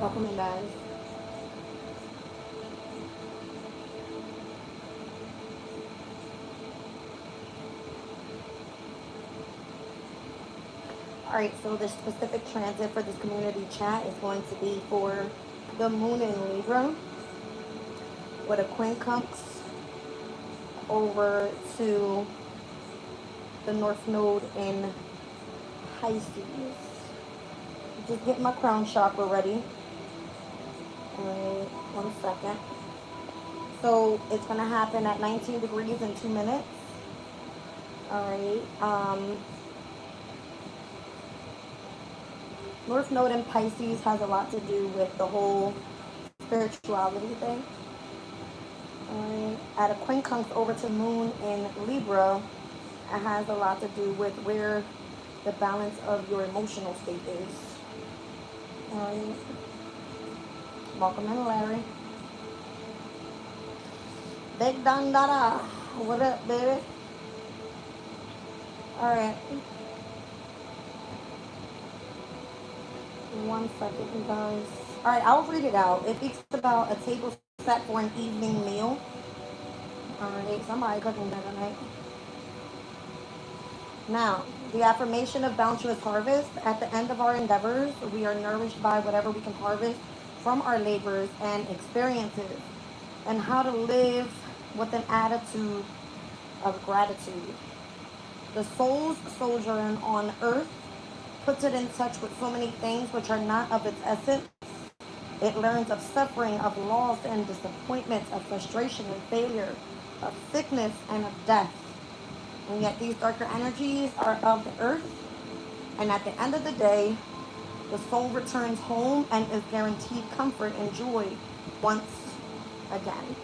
Welcome in, guys. Alright, so the specific transit for this community chat is going to be for the moon in Libra with a quincunx over to the north node in Pisces. Just get my crown chakra ready. Alright, 1 second. So it's going to happen at 19 degrees in 2 minutes. Alright, North Node in Pisces has a lot to do with the whole spirituality thing. Alright, at a quincunx over to moon in Libra, it has a lot to do with where the balance of your emotional state is. Alright, welcome in, Larry. Big Dandara, what up, baby? Alright. 1 second, you guys. Alright, I'll read it out. It speaks about a table set for an evening meal. Alright, somebody cooking dinner tonight. Now, the affirmation of bounteous harvest. At the end of our endeavors, we are nourished by whatever we can harvest from our labors and experiences, and how to live with an attitude of gratitude. The soul's sojourn on earth puts it in touch with so many things which are not of its essence. It learns of suffering, of loss and disappointment, of frustration and failure, of sickness and of death. And yet these darker energies are of the earth. And at the end of the day, the soul returns home and is guaranteed comfort and joy once again.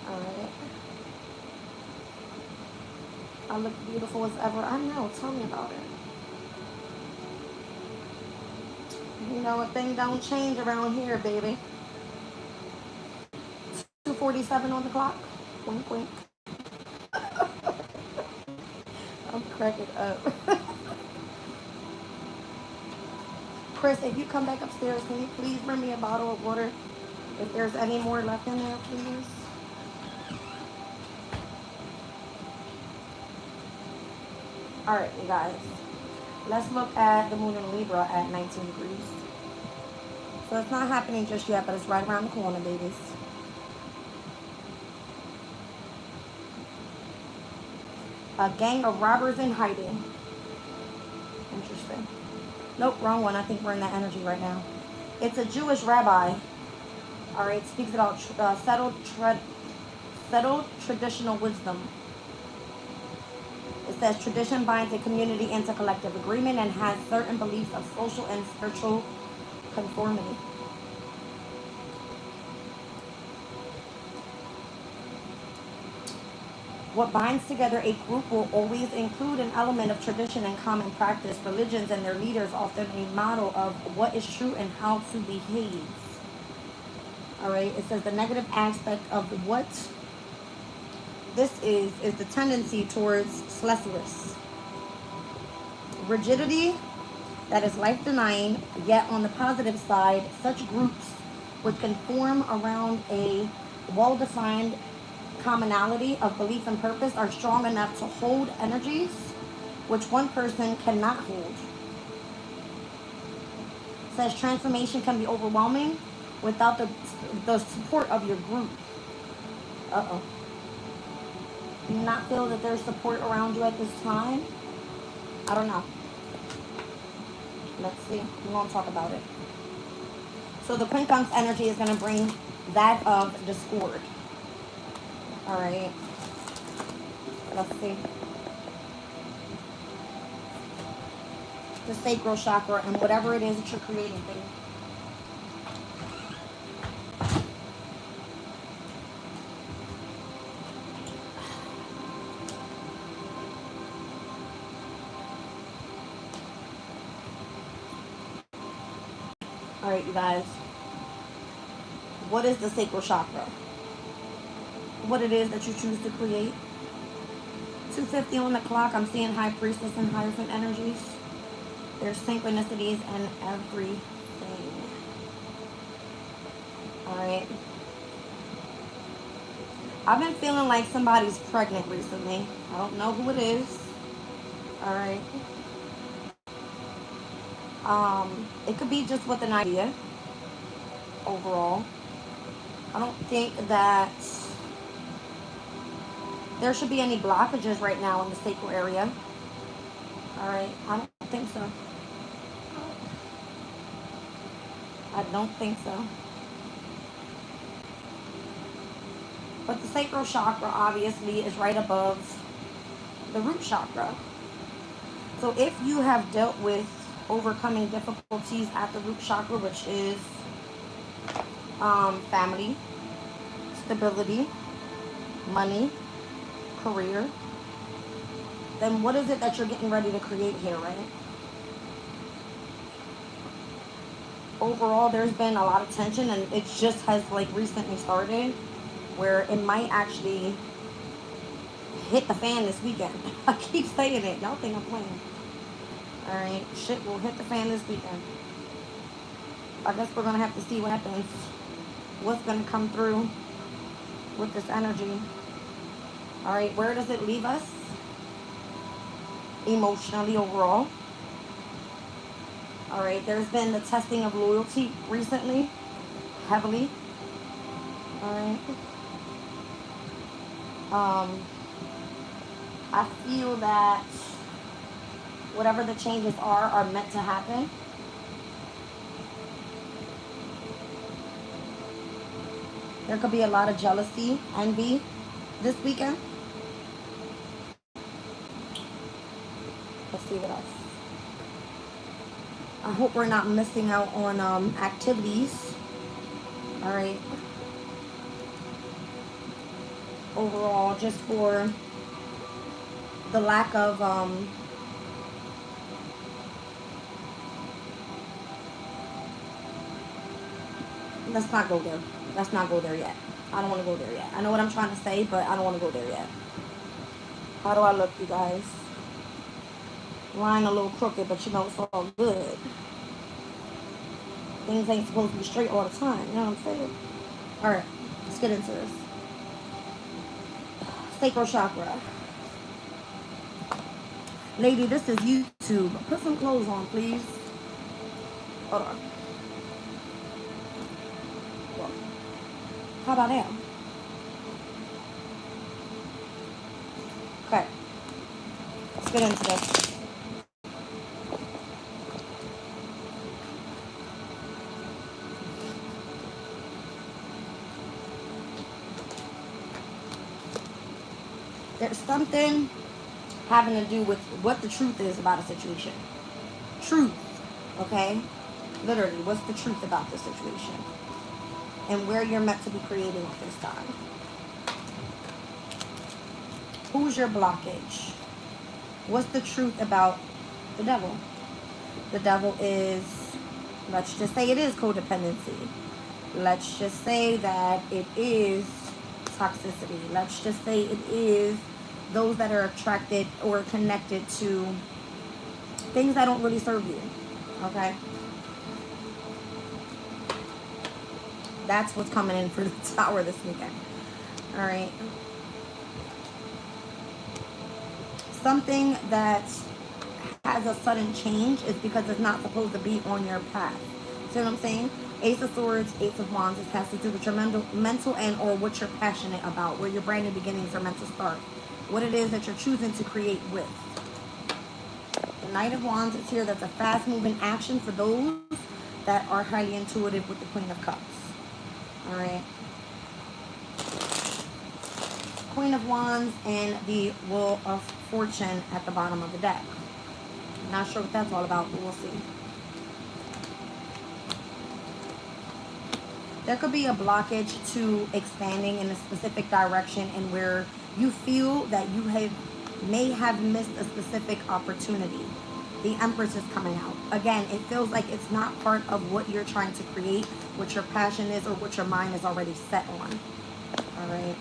Alright. I look beautiful as ever. I know. Tell me about it. You know, a thing don't change around here, baby. 2:47 on the clock. Wink, wink. I'm cracking up. Chris, if you come back upstairs, can you please bring me a bottle of water? If there's any more left in there, please. Alright, you guys. Let's look at the moon in Libra at 19 degrees. So it's not happening just yet, but it's right around the corner, babies. A gang of robbers in hiding. Interesting. Nope, wrong one. I think we're in that energy right now. It's a Jewish rabbi. Alright, it speaks about settled traditional wisdom. It says tradition binds a community into collective agreement and has certain beliefs of social and spiritual conformity. What binds together a group will always include an element of tradition and common practice. Religions and their leaders often a model of what is true and how to behave. Alright, it says the negative aspect of what this is the tendency towards slessness. Rigidity, that is life-denying, yet on the positive side, such groups which can form around a well-defined commonality of belief and purpose are strong enough to hold energies which one person cannot hold. It says transformation can be overwhelming without the support of your group. Uh-oh. Do you not feel that there's support around you at this time? I don't know. Let's see. We won't talk about it. So the quincunx energy is going to bring that of discord. Alright. Let's see. The sacral chakra and whatever it is that you're creating. Alright, you guys. What is the sacral chakra? What it is that you choose to create. 2:50 on the clock. I'm seeing High Priestess and Hierophant energies. There's synchronicities and everything. Alright. I've been feeling like somebody's pregnant recently. I don't know who it is. Alright. It could be just with an idea overall. I don't think that there should be any blockages right now in the sacral area. Alright. I don't think so. I don't think so. But the sacral chakra obviously is right above the root chakra. So if you have dealt with overcoming difficulties at the root chakra, which is family, stability, money, career, then what is it that you're getting ready to create here, right? Overall, there's been a lot of tension, and it just has like recently started where it might actually hit the fan this weekend. I keep saying it. Y'all think I'm playing. Alright, shit will hit the fan this weekend. I guess we're going to have to see what happens. What's going to come through with this energy. Alright, where does it leave us? Emotionally overall. Alright, there's been the testing of loyalty recently. Heavily. Alright. I feel that whatever the changes are meant to happen. There could be a lot of jealousy, envy this weekend. Let's see what else. I hope we're not missing out on activities. All right. Overall, just for the lack of let's not go there. Let's not go there yet. I don't want to go there yet. I know what I'm trying to say, but I don't want to go there yet. How do I look, you guys? Line a little crooked, but you know it's all good. Things ain't supposed to be straight all the time. You know what I'm saying? All right, let's get into this. Sacral chakra. Lady, this is YouTube. Put some clothes on, please. Hold on. Well, how about that? Okay. Let's get into this. There's something having to do with what the truth is about a situation. Truth, okay? Literally, what's the truth about the situation? And where you're meant to be creating at this time. Who's your blockage? What's the truth about the devil? The devil is, let's just say it is codependency. Let's just say that it is toxicity. Let's just say it is those that are attracted or connected to things that don't really serve you. Okay? That's what's coming in for the tower this weekend. Alright. Something that has a sudden change is because it's not supposed to be on your path. See what I'm saying? Ace of Swords, Ace of Wands, it has to do with your mental and or what you're passionate about, where your brand new beginnings are meant to start. What it is that you're choosing to create with. The Knight of Wands is here. That's a fast-moving action for those that are highly intuitive with the Queen of Cups. All right. Queen of Wands and the Wheel of Fortune at the bottom of the deck. Not sure what that's all about, but we'll see. There could be a blockage to expanding in a specific direction and where you feel that you may have missed a specific opportunity. The Empress is coming out. Again, it feels like it's not part of what you're trying to create, what your passion is, or what your mind is already set on. All right.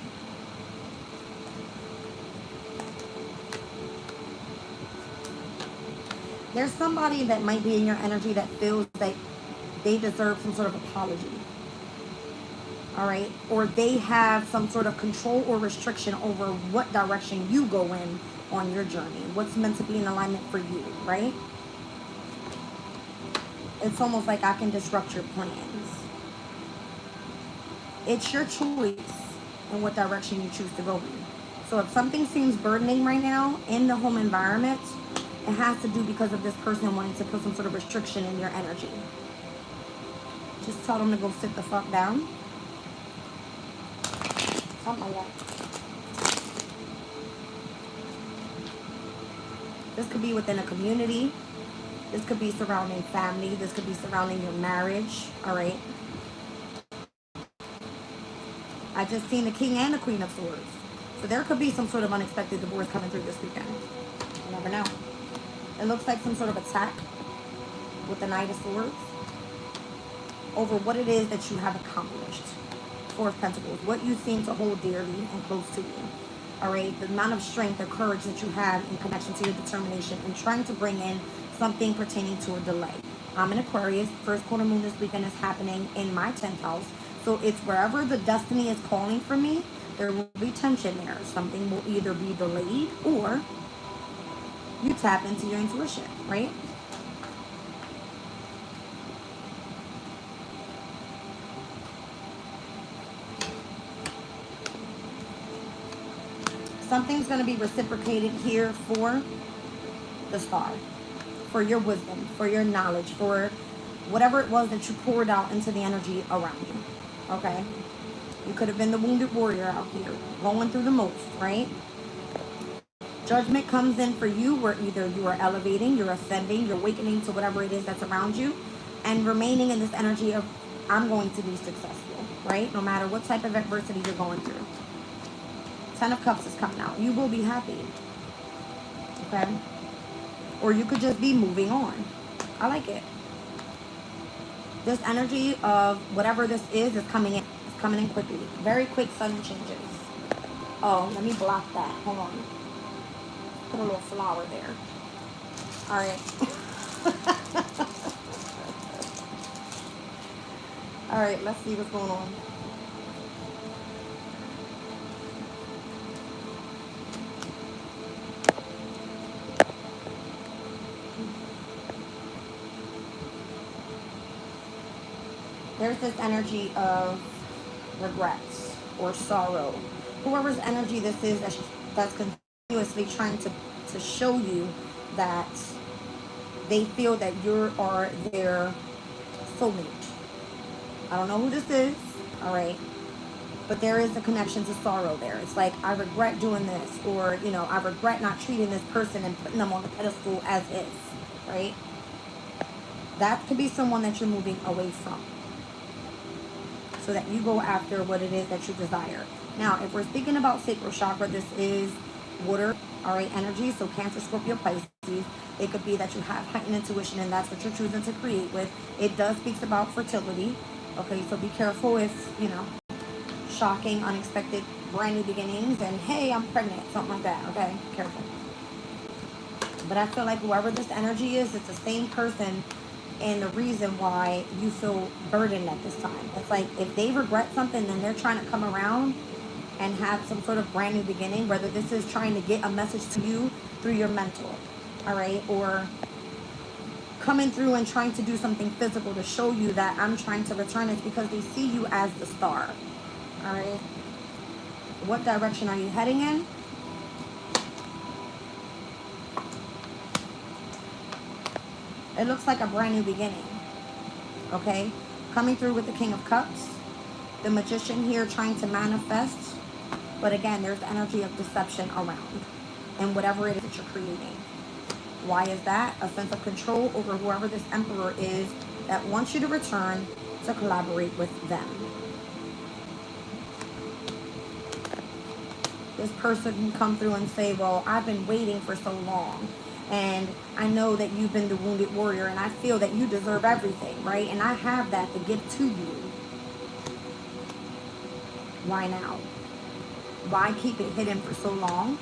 There's somebody that might be in your energy that feels that they deserve some sort of apology. all right? Or they have some sort of control or restriction over what direction you go in on your journey. What's meant to be in alignment for you, right? It's almost like I can disrupt your plans. It's your choice in what direction you choose to go in. So if something seems burdening right now in the home environment, it has to do because of this person wanting to put some sort of restriction in your energy. Just tell them to go sit the fuck down. Something like that. This could be within a community. This could be surrounding family. This could be surrounding your marriage. All right. I just seen the King and the Queen of Swords. So there could be some sort of unexpected divorce coming through this weekend. You never know. It looks like some sort of attack with the Knight of Swords over what it is that you have accomplished. Four of Pentacles. What you seem to hold dearly and close to you. All right. The amount of strength or courage that you have in connection to your determination and trying to bring in something pertaining to a delay. I'm an Aquarius. First quarter moon this weekend is happening in my 10th house. So it's wherever the destiny is calling for me, there will be tension there. Something will either be delayed or you tap into your intuition, right? Something's going to be reciprocated here for the star, for your wisdom, for your knowledge, for whatever it was that you poured out into the energy around you. Okay? You could have been the wounded warrior out here, going through the most, right? Judgment comes in for you where either you are elevating, you're ascending, you're awakening to whatever it is that's around you, and remaining in this energy of, I'm going to be successful, right? No matter what type of adversity you're going through. 10 of Cups is coming out. You will be happy. Okay? Or you could just be moving on. I like it. This energy of whatever this is coming in. It's coming in quickly. Very quick sudden changes. Oh, let me block that. Hold on. Put a little flower there. All right. All right, let's see what's going on. There's this energy of regrets or sorrow. Whoever's energy this is that's continuously trying to show you that they feel that you are their soulmate. I don't know who this is, all right? But there is a connection to sorrow there. It's like, I regret doing this, or, you know, I regret not treating this person and putting them on the pedestal as is, right? That could be someone that you're moving away from, so that you go after what it is that you desire. Now, if we're speaking about sacral chakra, this is water, all right, energy. So Cancer, Scorpio, Pisces. It could be that you have heightened intuition and that's what you're choosing to create with. It does speak about fertility. Okay, so be careful if, you know, shocking, unexpected, brand new beginnings and, hey, I'm pregnant, something like that. Okay, careful. But I feel like whoever this energy is, it's the same person. And the reason why you feel burdened at this time. It's like if they regret something, then they're trying to come around and have some sort of brand new beginning, whether this is trying to get a message to you through your mental, all right? Or coming through and trying to do something physical to show you that I'm trying to return. It's because they see you as the star, all right? What direction are you heading in? It looks like a brand new beginning, okay? Coming through with the King of Cups. The Magician here trying to manifest. But again, there's the energy of deception around. And whatever it is that you're creating. Why is that? A sense of control over whoever this Emperor is that wants you to return to collaborate with them. This person can come through and say, well, I've been waiting for so long. And I know that you've been the wounded warrior and I feel that you deserve everything, right? And I have that to give to you. Why now? Why keep it hidden for so long?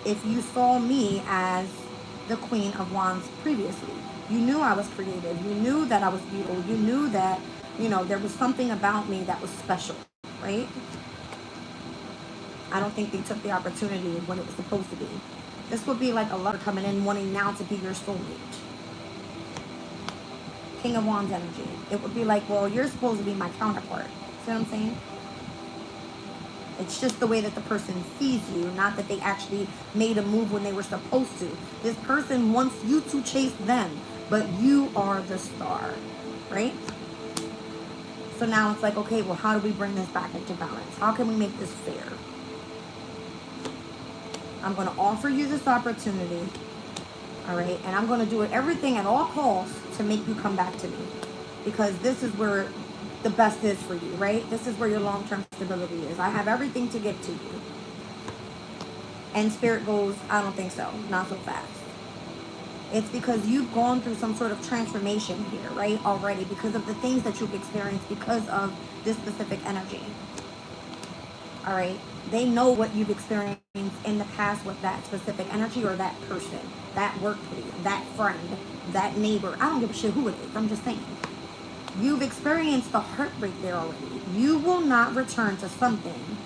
If you saw me as the Queen of Wands previously, you knew I was creative. You knew that I was beautiful. You knew that, you know, there was something about me that was special. right? I don't think they took the opportunity when it was supposed to be. This would be like a lover coming in wanting now to be your soulmate. King of Wands energy. It would be like, well, you're supposed to be my counterpart. See what I'm saying? It's just the way that the person sees you, not that they actually made a move when they were supposed to. This person wants you to chase them, but you are the star, right? So now it's like, okay, well, how do we bring this back into balance? How can we make this fair? I'm going to offer you this opportunity, all right? And I'm going to do it everything at all costs to make you come back to me, because this is where the best is for you, right? This is where your long-term stability is. I have everything to give to you. And Spirit goes, I don't think so. Not so fast. It's because you've gone through some sort of transformation here, right? Already, because of the things that you've experienced because of this specific energy. All right? They know what you've experienced in the past with that specific energy or that person, that workplace, that friend, that neighbor. I don't give a shit who it is. I'm just saying. You've experienced the heartbreak there already. You will not return to something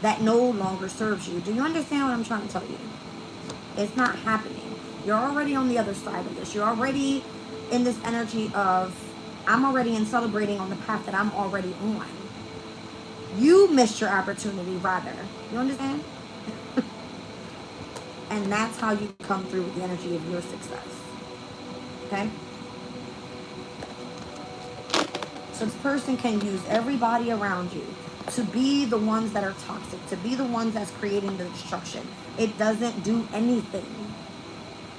that no longer serves you. Do you understand what I'm trying to tell you? It's not happening. You're already on the other side of this. You're already in this energy of, I'm already in celebrating on the path that I'm already on. You missed your opportunity, rather. You understand? And that's how you come through with the energy of your success. Okay? So this person can use everybody around you to be the ones that are toxic, to be the ones that's creating the destruction. It doesn't do anything.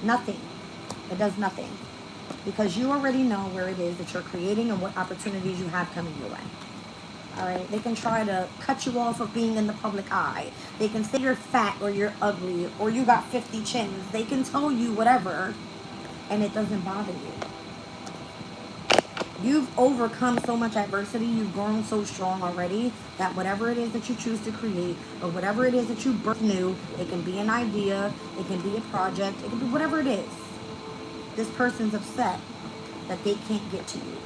Nothing. It does nothing. Because you already know where it is that you're creating and what opportunities you have coming your way. All right? They can try to cut you off of being in the public eye. They can say you're fat or you're ugly or you got 50 chins. They can tell you whatever, and it doesn't bother you. You've overcome so much adversity. You've grown so strong already that whatever it is that you choose to create or whatever it is that you birth new, it can be an idea, it can be a project, it can be whatever it is. This person's upset that they can't get to you.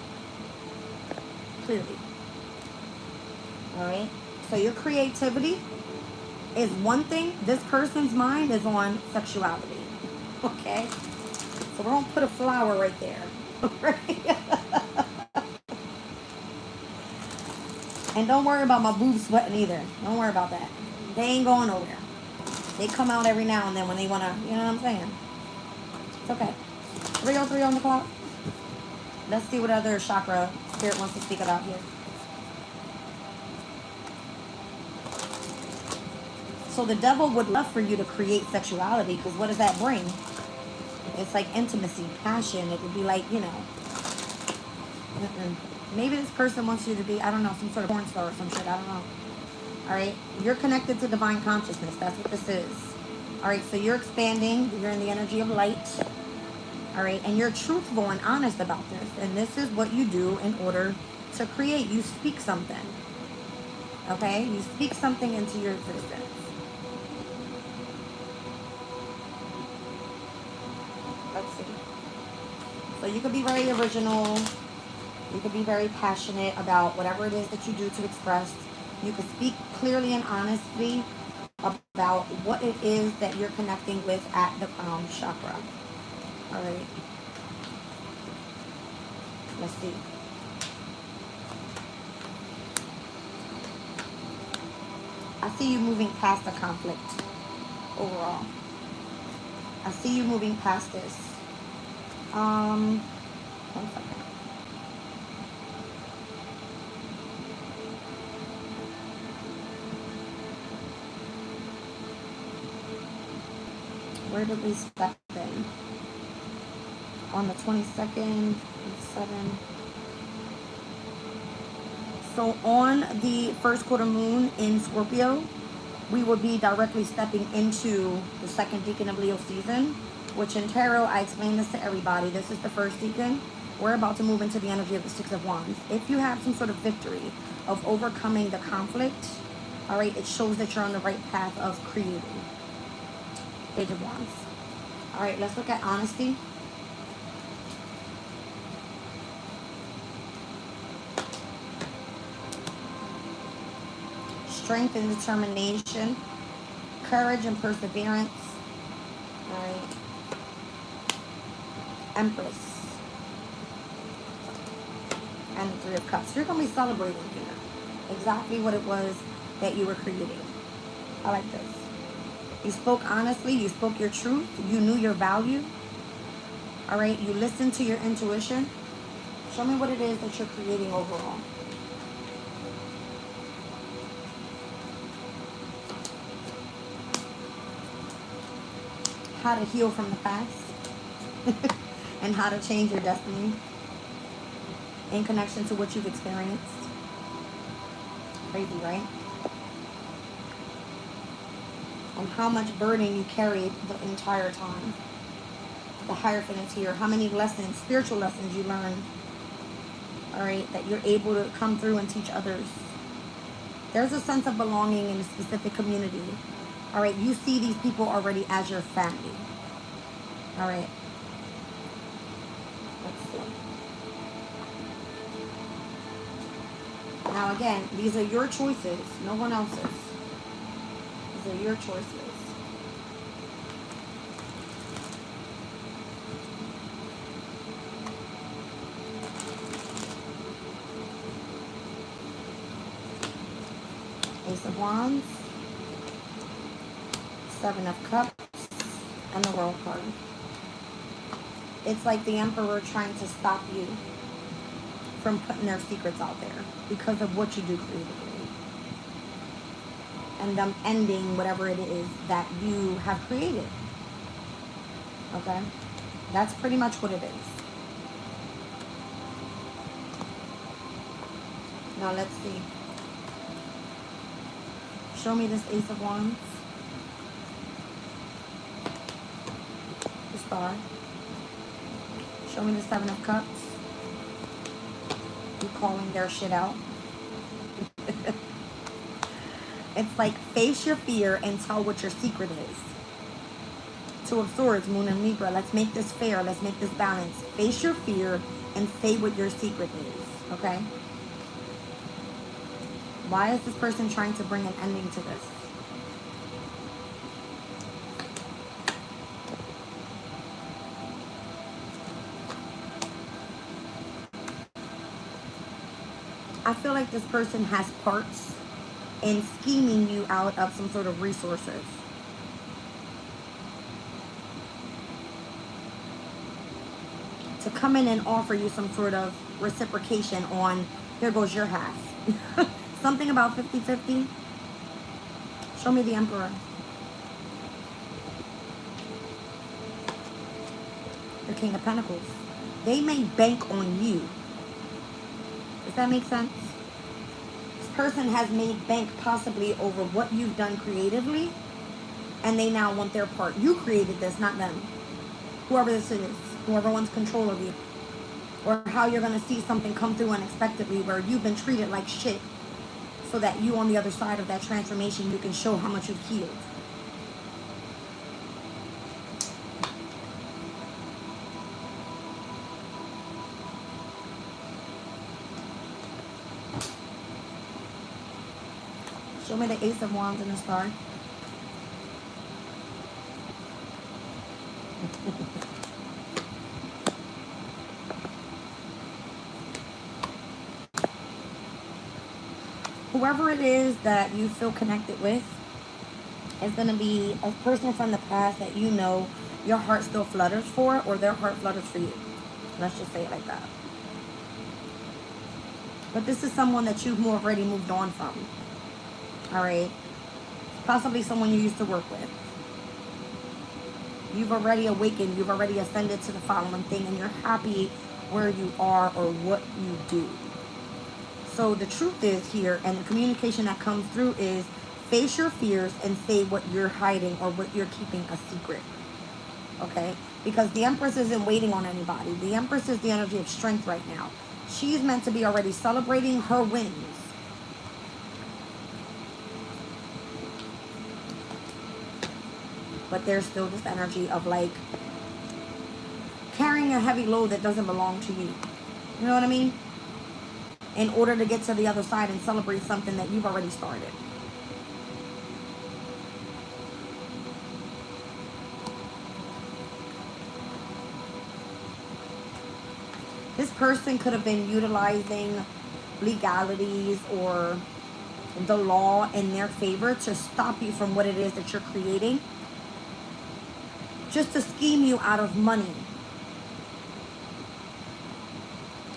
Clearly. All right? So your creativity is one thing. This person's mind is on sexuality. Okay? So we're going to put a flower right there. Right? And don't worry about my boobs sweating either. Don't worry about that. They ain't going nowhere. They come out every now and then when they want to, you know what I'm saying? It's okay. 303 on the clock. Let's see what other chakra Spirit wants to speak about here. So the devil would love for you to create sexuality, because what does that bring? It's like intimacy, passion. It would be like, you know, maybe this person wants you to be, I don't know, some sort of porn star or some shit. I don't know. All right. You're connected to divine consciousness. That's what this is. All right. So you're expanding. You're in the energy of light. All right. And you're truthful and honest about this. And this is what you do in order to create. You speak something. Okay. You speak something into your existence. Let's see. So you could be very original. You could be very passionate about whatever it is that you do to express. You could speak clearly and honestly about what it is that you're connecting with at the crown chakra. All right. Let's see. I see you moving past the conflict overall. I see you moving past this. One second. Where did we step in? On the 22nd, 7. So on the first quarter moon in Scorpio, we will be directly stepping into the second decan of Leo season, which in tarot, I explain this to everybody. This is the first decan. We're about to move into the energy of the Six of Wands. If you have some sort of victory of overcoming the conflict, all right, it shows that you're on the right path of creating. Page of Wands. All right, let's look at honesty. strength and determination, courage and perseverance. All right. Empress. And the Three of Cups. You're going to be celebrating here exactly what it was that you were creating. I like this. You spoke honestly. You spoke your truth. You knew your value. All right. You listened to your intuition. Show me what it is that you're creating overall. How to heal from the past. And how to change your destiny in connection to what you've experienced. Crazy, right? And how much burden you carried the entire time. The Hierophant is here. How many lessons, spiritual lessons you learned. All right, that you're able to come through and teach others. There's a sense of belonging in a specific community. All right, you see these people already as your family. All right. Let's see. Now again, these are your choices, no one else's. These are your choices. Ace of Wands, Seven of Cups, and the World card. It's like the Emperor trying to stop you from putting their secrets out there because of what you do creatively. And them ending whatever it is that you have created. Okay? That's pretty much what it is. Now let's see. Show me this Ace of Wands. The Star. Show me the Seven of Cups. You calling their shit out. It's like face your fear and tell what your secret is. Two of Swords, Moon and Libra. Let's make this fair. Let's make this balanced. Face your fear and say what your secret is. Okay? Why is this person trying to bring an ending to this? I feel like this person has parts in scheming you out of some sort of resources. To come in and offer you some sort of reciprocation on, here goes your half. Something about 50-50. Show me the Emperor. The King of Pentacles. They may bank on you. Does that make sense? This person has made bank possibly over what you've done creatively, and they now want their part. You created this, not them. Whoever this is, whoever wants control of you. Or how you're going to see something come through unexpectedly where you've been treated like shit, so that you on the other side of that transformation, you can show how much you've healed. Show me the Ace of Wands and the Star. Whoever it is that you feel connected with is going to be a person from the past that you know your heart still flutters for, or their heart flutters for you. Let's just say it like that. But this is someone that you've already moved on from. All right? Possibly someone you used to work with. You've already awakened. You've already ascended to the following thing, and you're happy where you are or what you do. So the truth is here, and the communication that comes through is face your fears and say what you're hiding or what you're keeping a secret. Okay? Because the Empress isn't waiting on anybody. The Empress is the energy of strength right now. She's meant to be already celebrating her wins. But there's still this energy of like carrying a heavy load that doesn't belong to you. You know what I mean? In order to get to the other side and celebrate something that you've already started. This person could have been utilizing legalities or the law in their favor to stop you from what it is that you're creating, just to scheme you out of money,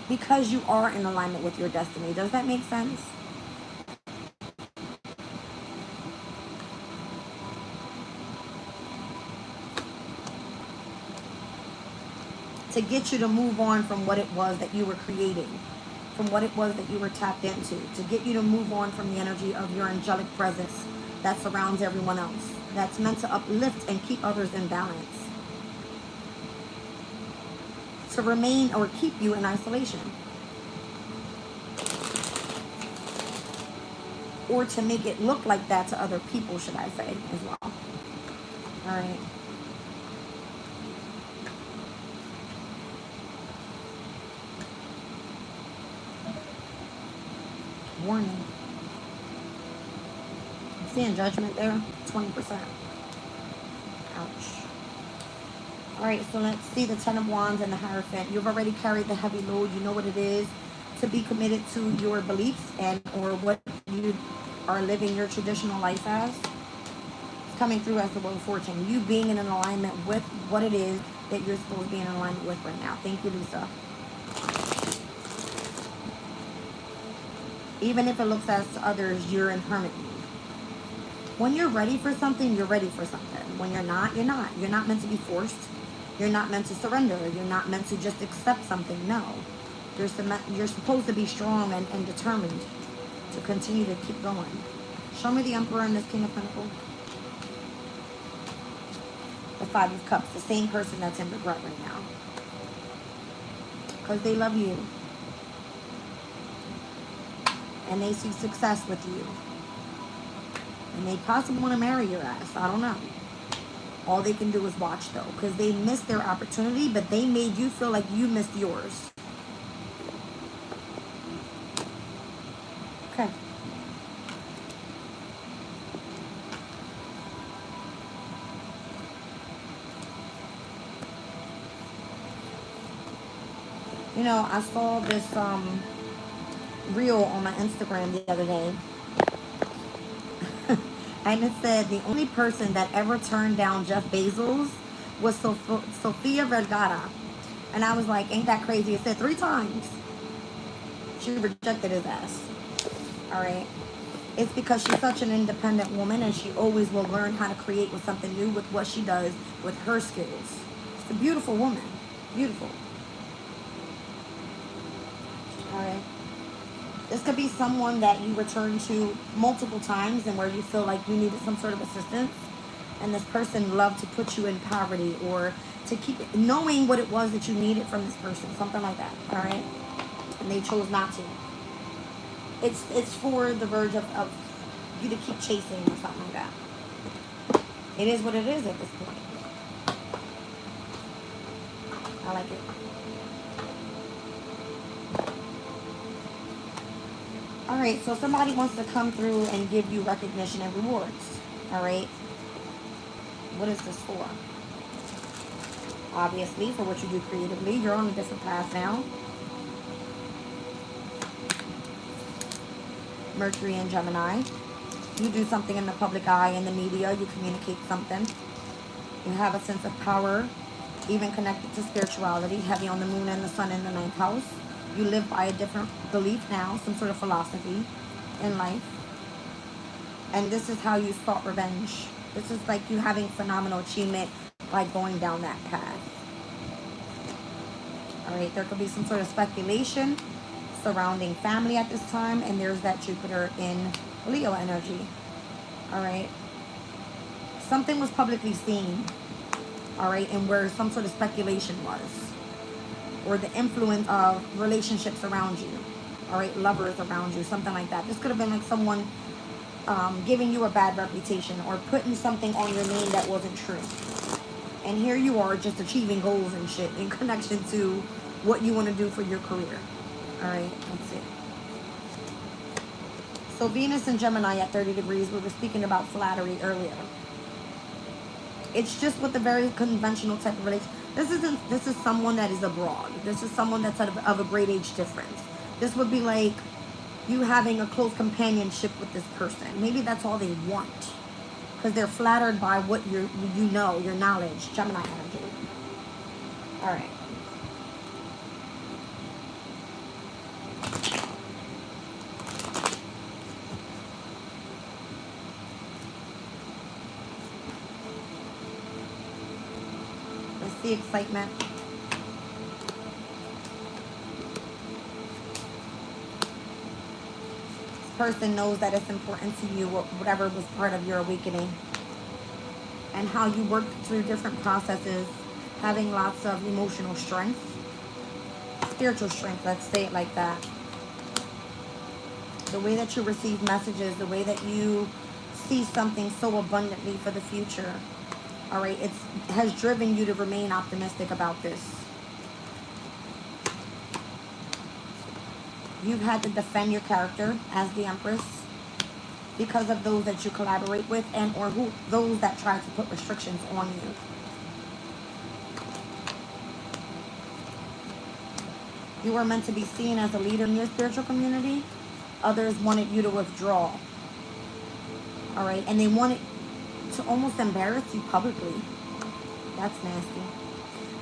because you are in alignment with your destiny. Does that make sense? To get you to move on from what it was that you were creating, from what it was that you were tapped into, to get you to move on from the energy of your angelic presence that surrounds everyone else, that's meant to uplift and keep others in balance, to remain or keep you in isolation, or to make it look like that to other people, should I say, as well. All right. Warning. I'm seeing judgment there. 20%. Ouch. Alright, so let's see the Ten of Wands and the Hierophant. You've already carried the heavy load. You know what it is to be committed to your beliefs and or what you are living your traditional life as. It's coming through as the Wheel of Fortune. You being in an alignment with what it is that you're supposed to be in alignment with right now. Thank you, Lisa. Even if it looks as to others, you're in hermit mode. When you're ready for something, you're ready for something. When you're not, you're not. You're not meant to be forced. You're not meant to surrender. You're not meant to just accept something. No. You're supposed to be strong and determined to continue to keep going. Show me the Emperor and this King of Pentacles. The Five of Cups. The same person that's in regret right now. Because they love you. And they see success with you. And they possibly want to marry your ass. I don't know. All they can do is watch, though. Because they missed their opportunity, but they made you feel like you missed yours. Okay. You know, I saw this reel on my Instagram the other day. And it said the only person that ever turned down Jeff Bezos was Sofia Vergara. And I was like, ain't that crazy? It said 3 times. She rejected his ass. Alright. It's because she's such an independent woman and she always will learn how to create with something new with what she does with her skills. She's a beautiful woman. Beautiful. Alright. This could be someone that you return to multiple times and where you feel like you needed some sort of assistance. And this person loved to put you in poverty or to keep it, knowing what it was that you needed from this person. Something like that. All right? And they chose not to. It's for the verge of you to keep chasing or something like that. It is what it is at this point. I like it. Alright, so somebody wants to come through and give you recognition and rewards. Alright? What is this for? Obviously, for what you do creatively. You're on a different path now. Mercury and Gemini. You do something in the public eye, in the media. You communicate something. You have a sense of power, even connected to spirituality. Heavy on the moon and the sun in the 9th house. You live by a different belief now, some sort of philosophy in life. And this is how you sought revenge. This is like you having phenomenal achievement by going down that path. Alright, there could be some sort of speculation surrounding family at this time. And there's that Jupiter in Leo energy. Alright. Something was publicly seen. Alright, and where some sort of speculation was. Or the influence of relationships around you. Alright, lovers around you. Something like that. This could have been like someone giving you a bad reputation. Or putting something on your name that wasn't true. And here you are just achieving goals and shit. In connection to what you want to do for your career. Alright, let's see. So Venus and Gemini at 30 degrees. We were speaking about flattery earlier. It's just with a very conventional type of relation. This is someone that is abroad. This is someone that's of a great age difference. This would be like you having a close companionship with this person. Maybe that's all they want, because they're flattered by what you know, your knowledge. Gemini energy. All right. Let's see excitement. Person knows that it's important to you, whatever was part of your awakening, and how you worked through different processes, having lots of emotional strength, spiritual strength, let's say it like that. The way that you receive messages, the way that you see something so abundantly for the future. All right, it has driven you to remain optimistic about this. You've had to defend your character as the Empress because of those that you collaborate with, and or those that try to put restrictions on you. You were meant to be seen as a leader in your spiritual community. Others wanted you to withdraw. All right, and they wanted to almost embarrass you publicly. That's nasty.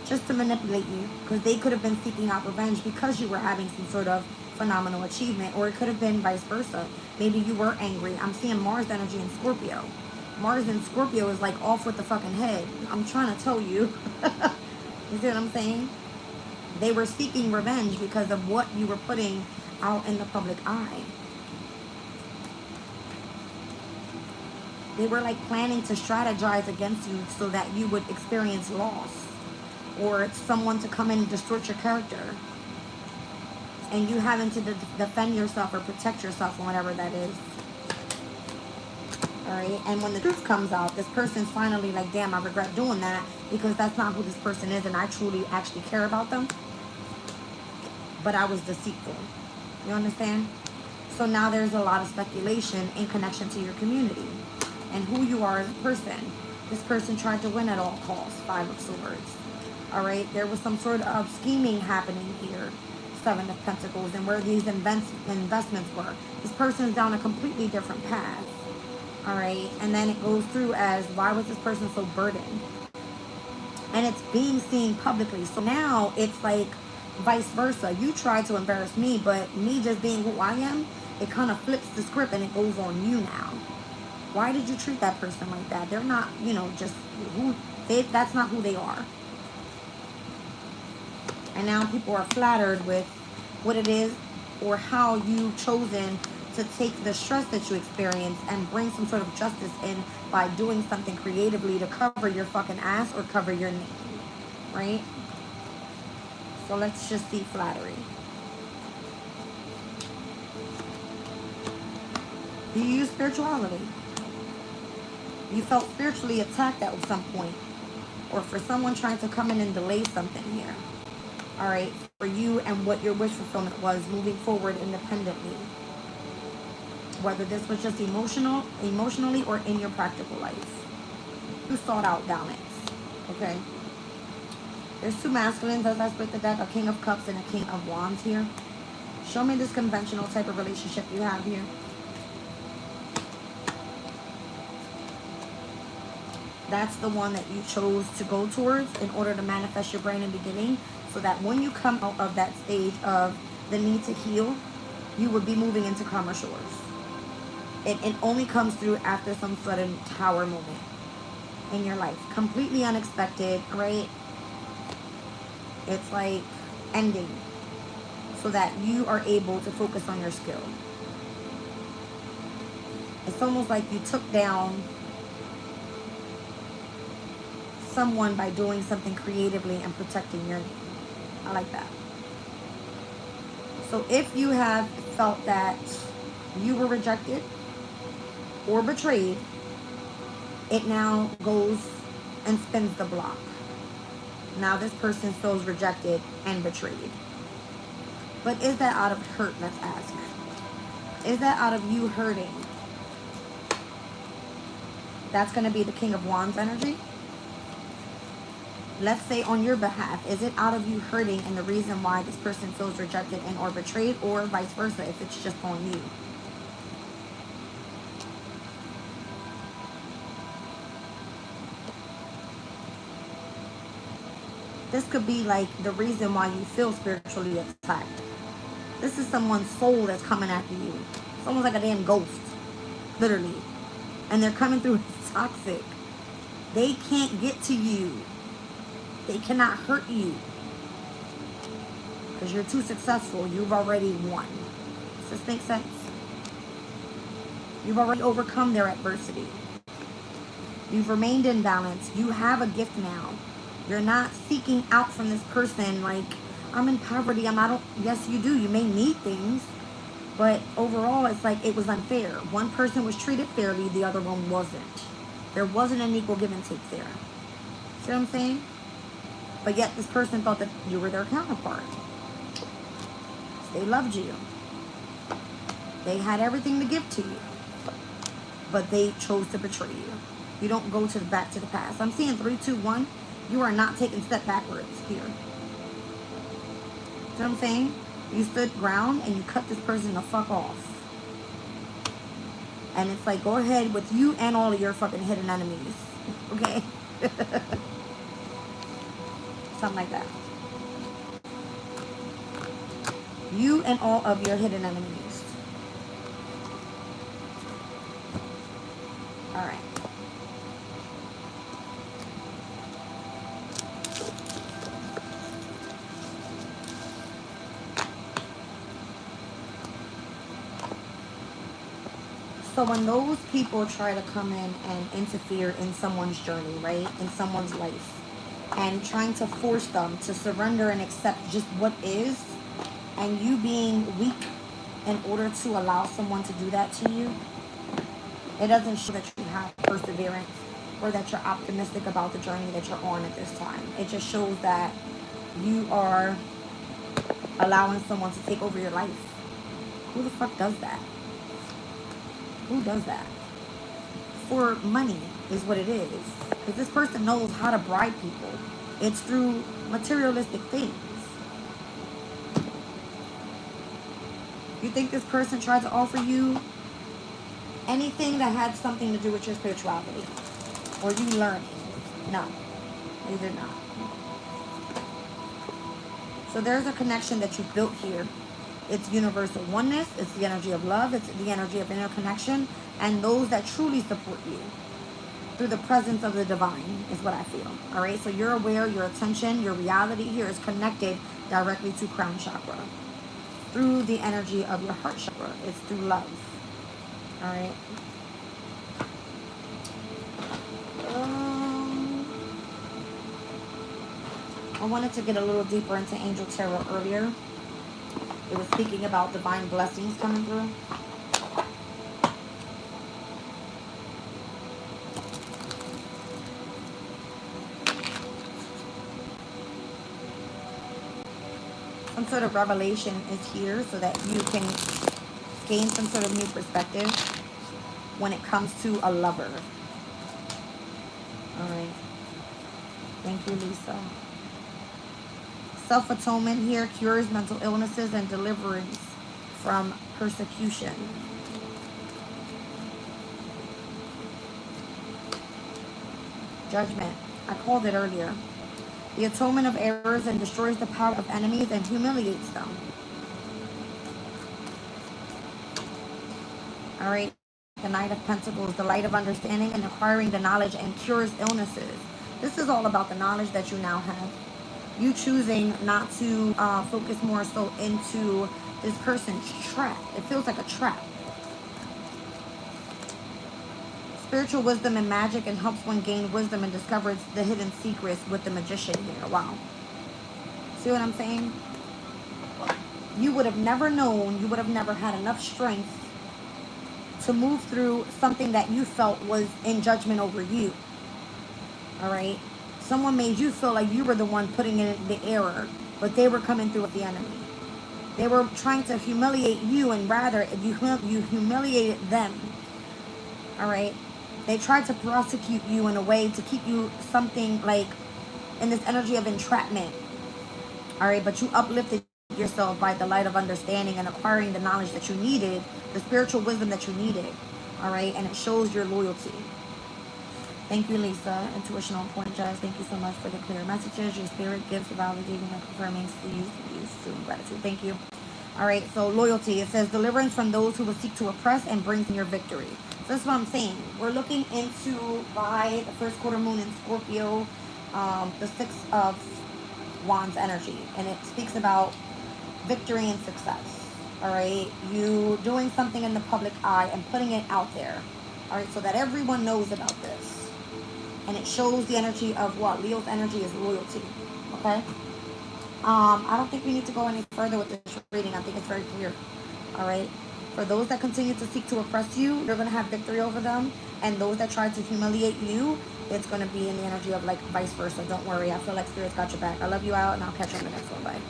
Just to manipulate you, because they could have been seeking out revenge because you were having some sort of phenomenal achievement, or it could have been vice versa. Maybe you were angry. I'm seeing Mars energy in Scorpio. Mars in Scorpio is like off with the fucking head. I'm trying to tell you. You see what I'm saying? They were seeking revenge because of what you were putting out in the public eye. They were like planning to strategize against you so that you would experience loss, or someone to come in and distort your character, and you having to defend yourself or protect yourself, or whatever that is. All right, and when the truth comes out, this person's finally like, damn, I regret doing that, because that's not who this person is, and I truly actually care about them, but I was deceitful. You understand? So now there's a lot of speculation in connection to your community and who you are as a person. This person tried to win at all costs. 5 of Swords. All right, there was some sort of scheming happening here. 7 of Pentacles, and where these investments were. This person's down a completely different path. All right, and then it goes through as, why was this person so burdened? And it's being seen publicly. So now it's like vice versa. You try to embarrass me, but me just being who I am, it kind of flips the script and it goes on you now. Why did you treat that person like that? They're not, you know, just that's not who they are. And now people are flattered with what it is, or how you've chosen to take the stress that you experience and bring some sort of justice in by doing something creatively to cover your fucking ass or cover your name, right? So let's just see flattery. Do you use spirituality? You felt spiritually attacked at some point, or for someone trying to come in and delay something here. All right, for you and what your wish fulfillment was moving forward independently. Whether this was just emotionally, or in your practical life. You sought out balance, okay? There's 2 masculines as I split the deck, a King of Cups and a King of Wands here. Show me this conventional type of relationship you have here. That's the one that you chose to go towards in order to manifest your brand in the beginning, so that when you come out of that stage of the need to heal, you would be moving into calmer shores. It only comes through after some sudden tower moment in your life. Completely unexpected, right? It's like ending, so that you are able to focus on your skill. It's almost like you took down someone by doing something creatively and protecting your name. I like that. So if you have felt that you were rejected or betrayed, it now goes and spins the block. Now this person feels rejected and betrayed. But is that out of hurt? Let's ask. Is that out of you hurting? That's going to be the King of Wands energy. let's say on your behalf, is it out of you hurting and the reason why this person feels rejected and or betrayed, or vice versa if it's just on you? This could be like the reason why you feel spiritually attacked. This is someone's soul that's coming after you. Someone's like a damn ghost, literally. And they're coming through as toxic. They can't get to you. They cannot hurt you. Because you're too successful. You've already won. Does this make sense? You've already overcome their adversity. You've remained in balance. You have a gift now. You're not seeking out from this person like, I'm in poverty. Yes, you do. You may need things. But overall, it's like it was unfair. One person was treated fairly. The other one wasn't. There wasn't an equal give and take there. See what I'm saying? But yet this person thought that you were their counterpart. They loved you. They had everything to give to you. But they chose to betray you. You don't go back to the past. I'm seeing 3, 2, 1. You are not taking a step backwards here. See what I'm saying? You stood ground and you cut this person the fuck off. And it's like, go ahead with you and all of your fucking hidden enemies. Okay? Something like that. You and all of your hidden enemies. Alright. So when those people try to come in and interfere in someone's journey, right? In someone's life. And trying to force them to surrender and accept just what is. And you being weak in order to allow someone to do that to you. It doesn't show that you have perseverance. Or that you're optimistic about the journey that you're on at this time. It just shows that you are allowing someone to take over your life. Who the fuck does that? Who does that? For money is what it is. Because this person knows how to bribe people. It's through materialistic things. You think this person tried to offer you anything that had something to do with your spirituality? Or you learning? No. They did not. So there's a connection that you've built here. It's universal oneness. It's the energy of love. It's the energy of interconnection. And those that truly support you through the presence of the divine is what I feel. All right. So you're aware, your attention, your reality here is connected directly to crown chakra through the energy of your heart chakra. It's through love. All right. I wanted to get a little deeper into Angel Tarot earlier. It was speaking about divine blessings coming through. Some sort of revelation is here so that you can gain some sort of new perspective when it comes to a lover. All right. Thank you, Lisa. Self-atonement here cures mental illnesses and deliverance from persecution. Judgment. I called it earlier. The atonement of errors and destroys the power of enemies and humiliates them. All right. The Knight of Pentacles, the light of understanding and acquiring the knowledge and cures illnesses. This is all about the knowledge that you now have. You choosing not to focus more so into this person's trap. It feels like a trap. Spiritual wisdom and magic and helps one gain wisdom and discovers the hidden secrets with the magician here. Wow. See what I'm saying? You would have never known, you would have never had enough strength to move through something that you felt was in judgment over you. All right? Someone made you feel like you were the one putting in the error, but they were coming through with the enemy. They were trying to humiliate you, and rather you humiliated them. All right? They tried to prosecute you in a way to keep you something like in this energy of entrapment. All right, but you uplifted yourself by the light of understanding and acquiring the knowledge that you needed, the spiritual wisdom that you needed. All right, and it shows your loyalty. Thank you, Lisa. Intuition on point, Jazz. Thank you so much for the clear messages. Your spirit gives validating and confirming. See you soon. Gratitude. Thank you. All right, so loyalty. It says deliverance from those who will seek to oppress and brings in your victory. So that's what I'm saying. We're looking into, by the first quarter moon in Scorpio, the Six of Wands energy. And it speaks about victory and success. All right, you doing something in the public eye and putting it out there. All right, so that everyone knows about this. And it shows the energy of what? Leo's energy is loyalty. Okay? I don't think we need to go any further with this reading. I think it's very clear. All right? For those that continue to seek to oppress you, you're going to have victory over them. And those that try to humiliate you, it's going to be in the energy of like vice versa. Don't worry. I feel like Spirit's got your back. I love you out, and I'll catch you on the next one. Bye.